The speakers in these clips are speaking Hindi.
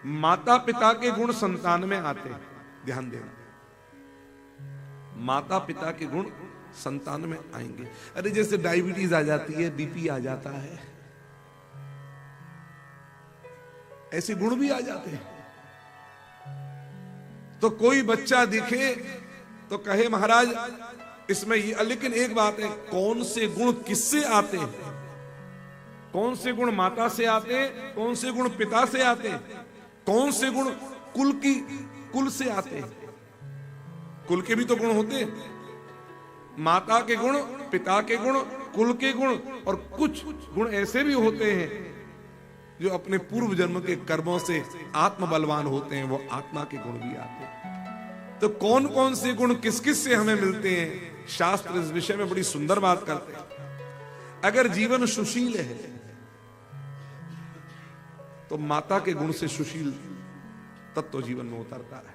माता पिता के गुण संतान में आते हैं, ध्यान देना, माता पिता के गुण संतान में आएंगे। अरे जैसे डायबिटीज आ जाती है, बीपी आ जाता है, ऐसे गुण भी आ जाते हैं। तो कोई बच्चा दिखे तो कहे महाराज इसमें ये, लेकिन एक बात है, कौन से गुण किससे आते हैं? कौन से गुण माता से आते हैं, कौन से गुण पिता से आते हैं, कौन से गुण कुल से आते हैं? कुल के भी तो गुण होते हैं, माता के गुण, पिता के गुण, कुल के गुण, और कुछ गुण ऐसे भी होते हैं जो अपने पूर्व जन्म के कर्मों से आत्म बलवान होते हैं, वो आत्मा के गुण भी आते हैं। तो कौन कौन से गुण किस किस से हमें मिलते हैं, शास्त्र इस विषय में बड़ी सुंदर बात करते हैं। अगर जीवन सुशील है तो माता के गुण से सुशील तत्व जीवन में उतरता है।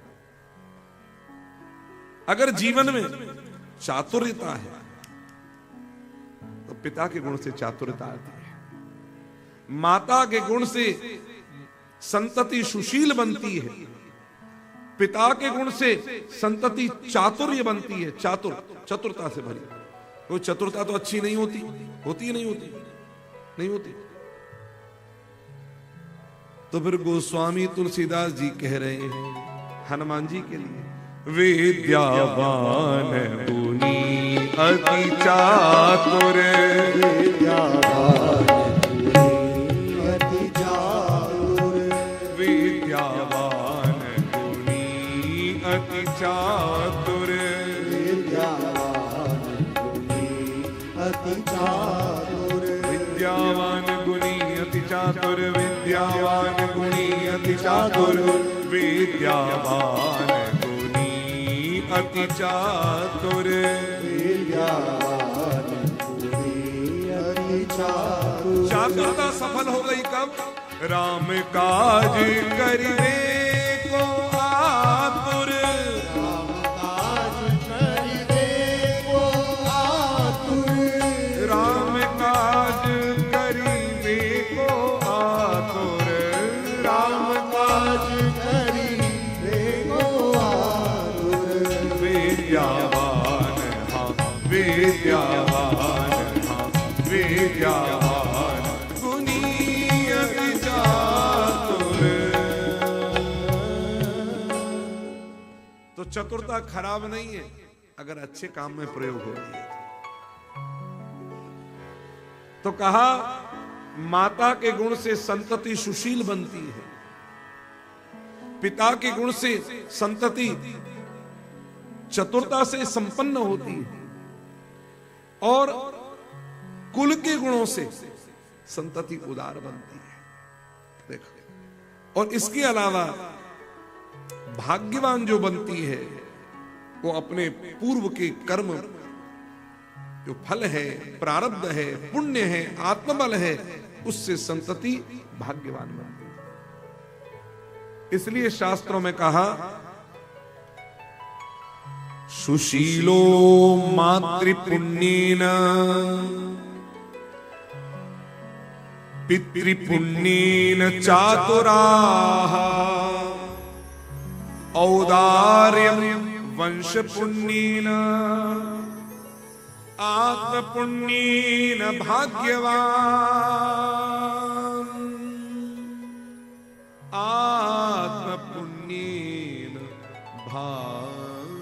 अगर जीवन में चातुर्यता है तो पिता के गुण से चातुर्यता आती है। माता के गुण से संतति सुशील बनती है, पिता के गुण से संतति चातुर्य बनती है, चतुरता से भरी। वो चतुरता तो अच्छी नहीं होती, होती ही नहीं होती, नहीं होती। तो फिर गोस्वामी तुलसीदास जी कह रहे हैं हनुमान जी के लिए, विद्यावान गुणी अति चातुर, विद्यावान गुणी अति चातुर, विद्यावान गुणी अति चातुर, विद्यावान गुणी अति चातुर, विद्यावान गुणी अति चातुर, विद्यावान गुणी अति चातुर, विद्यावान अति चातुर, चातुरता सफल हो गई कब? राम काज करिवे को आतुर, राम काज करिवे को आतुर, राम काज करिवे को आतुर, राम काज करिवे को आतुर, विद्यावान हाँ विद्यावान गुणी अति चातुर। तो चतुरता खराब नहीं है अगर अच्छे काम में प्रयोग हो रही है। तो कहा माता के गुण से संतति सुशील बनती है, पिता के गुण से संतति चतुरता से संपन्न होती है, और कुल के गुणों से संतति उदार बनती है। देखो, और इसके अलावा भाग्यवान जो बनती है वो अपने पूर्व के कर्म जो फल है, प्रारब्ध है, पुण्य है, आत्मबल है, उससे संतति भाग्यवान बनती है। इसलिए शास्त्रों में कहा सुशीलो मातृपुण्येन पितृपुण्येन चातुराः औदार्यं वंशपुण्येन आत्मपुण्येन भाग्यवान्, आत्मपुण्येन भाग्यवान्।